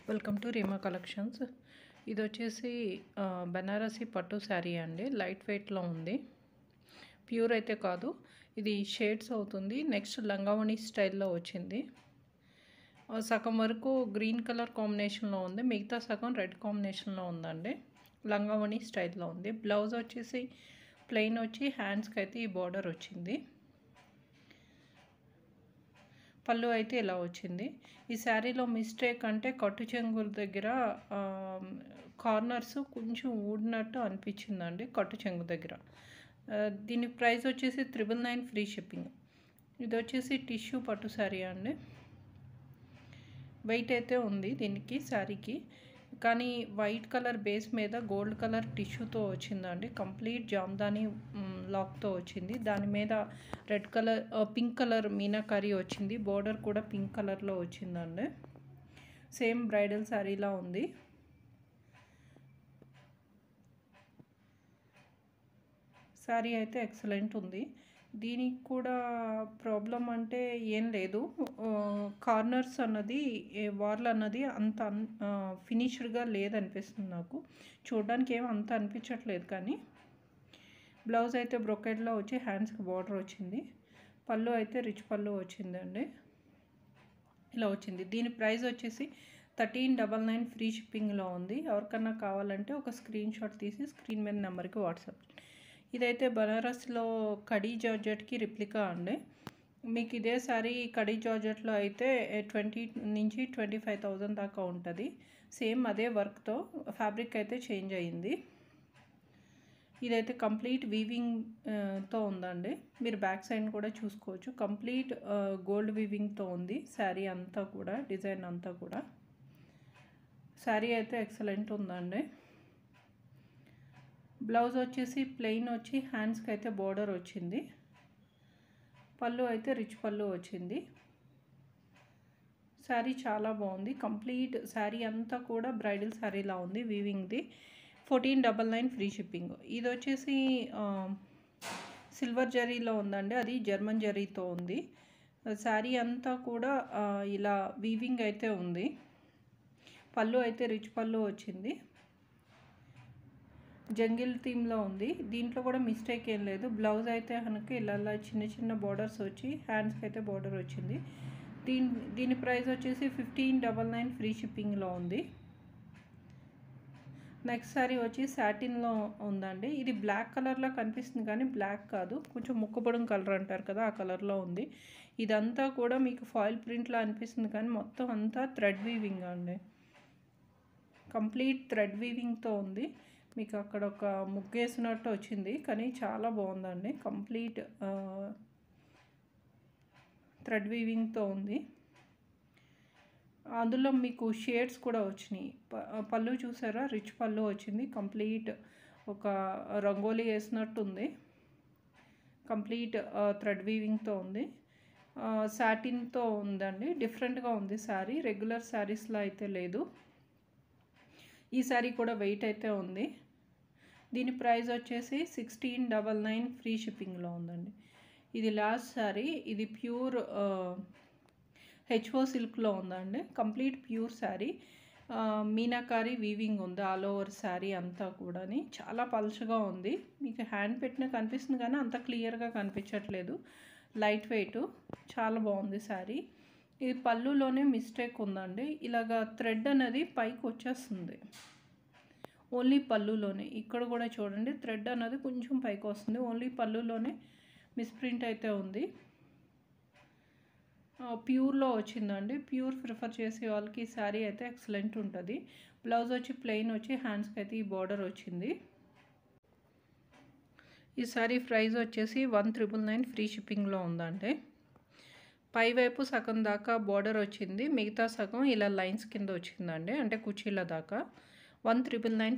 Welcome to Reema collections. ఇది వచ్చేసి బనారసి పట్టు శారీ అండి. లైట్ వెయిట్లో ఉంది, ప్యూర్ అయితే కాదు. ఇది షేడ్స్ అవుతుంది. నెక్స్ట్ లంగావణి స్టైల్లో వచ్చింది. సగం వరకు గ్రీన్ కలర్ కాంబినేషన్లో ఉంది, మిగతా సగం రెడ్ కాంబినేషన్లో ఉందండి. లంగావణి స్టైల్లో ఉంది. బ్లౌజ్ వచ్చేసి ప్లెయిన్ వచ్చి హ్యాండ్స్కి అయితే ఈ బార్డర్ వచ్చింది. పళ్ళు అయితే ఇలా వచ్చింది. ఈ శారీలో మిస్టేక్ అంటే కట్టు చెంగుల దగ్గర కార్నర్స్ కొంచెం ఊడినట్టు అనిపించిందండి. కట్టు చెంగు దగ్గర దీని ప్రైస్ వచ్చేసి 999 ఫ్రీ షిప్పింగ్. ఇది వచ్చేసి టిష్యూ పట్టు శారీ అండి. వెయిట్ అయితే ఉంది దీనికి శారీకి, కానీ వైట్ కలర్ బేస్ మీద గోల్డ్ కలర్ టిష్యూతో వచ్చిందండి. కంప్లీట్ జామ్దాని లాక్తో వచ్చింది. దాని మీద red colour pink colour meenakari వచ్చింది. బోర్డర్ కూడా పింక్ కలర్లో వచ్చిందండి. సేమ్ బ్రైడల్ శారీలా ఉంది. శారీ అయితే ఎక్సలెంట్ ఉంది. దీనికి కూడా ప్రాబ్లం అంటే ఏం లేదు. కార్నర్స్ అన్నది వార్ల్ అన్నది అంత ఫినిష్డ్గా లేదనిపిస్తుంది నాకు. చూడడానికి ఏమో అంత అనిపించట్లేదు. కానీ బ్లౌజ్ అయితే బ్రొకెట్లో వచ్చి హ్యాండ్స్కి బార్డర్ వచ్చింది. పళ్ళు అయితే రిచ్ పళ్ళు వచ్చిందండి. ఇలా వచ్చింది. దీని ప్రైస్ వచ్చేసి 1399 ఫ్రీ షిప్పింగ్లో ఉంది. ఎవరికన్నా కావాలంటే ఒక స్క్రీన్ షాట్ తీసి స్క్రీన్ మీద నెంబర్కి వాట్సాప్. ఇదైతే బనారస్లో కడీ జార్జెట్కి రిప్లికా అండి. మీకు ఇదే సారీ కడీ జార్జెట్లో అయితే 20 నుంచి 25,000 దాకా ఉంటుంది. సేమ్ అదే వర్క్తో, ఫ్యాబ్రిక్ అయితే చేంజ్ అయ్యింది. ఇదైతే కంప్లీట్ వీవింగ్తో ఉందండి. మీరు బ్యాక్ సైడ్ కూడా చూసుకోవచ్చు. కంప్లీట్ గోల్డ్ వీవింగ్తో ఉంది శారీ అంతా కూడా, డిజైన్ అంతా కూడా. శారీ అయితే ఎక్సలెంట్ ఉందండి. బ్లౌజ్ వచ్చేసి ప్లెయిన్ వచ్చి హ్యాండ్స్కి అయితే బోర్డర్ వచ్చింది. పళ్ళు అయితే రిచ్ పళ్ళు వచ్చింది. శారీ చాలా బాగుంది. కంప్లీట్ శారీ అంతా కూడా బ్రైడల్ శారీలా ఉంది వీవింగ్ది. 1499 ఫ్రీ షిప్పింగ్. ఇది వచ్చేసి సిల్వర్ జరీలో ఉందండి. అది జర్మన్ జరీతో ఉంది. శారీ అంతా కూడా ఇలా వీవింగ్ అయితే ఉంది. పళ్ళు అయితే రిచ్ పళ్ళు వచ్చింది. జంగిల్ థీమ్లో ఉంది. దీంట్లో కూడా మిస్టేక్ ఏం లేదు. బ్లౌజ్ అయితే కనుక ఇలా చిన్న చిన్న బార్డర్స్ వచ్చి హ్యాండ్స్కి అయితే బార్డర్ వచ్చింది. దీని ప్రైస్ వచ్చేసి 1599 ఫ్రీ షిప్పింగ్లో ఉంది. నెక్స్ట్ సారీ వచ్చి సాటిన్లో ఉందండి. ఇది బ్లాక్ కలర్లో కనిపిస్తుంది కానీ బ్లాక్ కాదు, కొంచెం ముక్కపొడం కలర్ అంటారు కదా, ఆ కలర్లో ఉంది. ఇదంతా కూడా మీకు ఫాయిల్ ప్రింట్లో అనిపిస్తుంది కానీ మొత్తం అంతా థ్రెడ్ వీవింగ్ అండి. కంప్లీట్ థ్రెడ్ వీవింగ్తో ఉంది. మీకు అక్కడ ఒక ముగ్గేసినట్టు వచ్చింది, కానీ చాలా బాగుందండి. కంప్లీట్ థ్రెడ్ వీవింగ్తో ఉంది. అందులో మీకు షేడ్స్ కూడా వచ్చినాయి. పళ్ళు చూసారా, రిచ్ పళ్ళు వచ్చింది. కంప్లీట్ ఒక రంగోలీ వేసినట్టు ఉంది. కంప్లీట్ థ్రెడ్ వీవింగ్తో ఉంది. సాటిన్తో ఉందండి. డిఫరెంట్గా ఉంది శారీ. రెగ్యులర్ శారీస్లో అయితే లేదు. ఈ శారీ కూడా వెయిట్ అయితే ఉంది. దీని ప్రైస్ వచ్చేసి 1699 ఫ్రీ షిప్పింగ్లో ఉందండి. ఇది లాస్ట్ శారీ. ఇది ప్యూర్ హెచ్ఓ సిల్క్లో ఉందండి. Complete pure sari. Meenakari weaving ఉంది ఆల్ ఓవర్ శారీ అంతా కూడా. చాలా పల్చగా ఉంది. మీకు హ్యాండ్ పెట్టిన కనిపిస్తుంది కానీ అంత క్లియర్గా కనిపించట్లేదు. లైట్ వెయిట్, చాలా బాగుంది శారీ. ఇది పళ్ళులోనే మిస్టేక్ ఉందండి. ఇలాగా థ్రెడ్ అనేది పైకి వచ్చేస్తుంది ఓన్లీ పళ్ళులోనే. ఇక్కడ కూడా చూడండి, థ్రెడ్ అనేది కొంచెం పైకి వస్తుంది. ఓన్లీ పళ్ళులోనే మిస్ప్రింట్ అయితే ఉంది. ప్యూర్లో వచ్చిందండి. ప్యూర్ ప్రిఫర్ చేసే వాళ్ళకి ఈ శారీ అయితే ఎక్సలెంట్ ఉంటుంది. బ్లౌజ్ వచ్చి ప్లెయిన్ వచ్చి హ్యాండ్స్కి అయితే ఈ బార్డర్ వచ్చింది. ఈ శారీ ప్రైస్ వచ్చేసి 1999 ఫ్రీ షిప్పింగ్లో ఉందండి. పైవైపు సగం దాకా బార్డర్ వచ్చింది, మిగతా సగం ఇలా లైన్స్ కింద వచ్చిందండి, అంటే కుర్చీల దాకా. 1999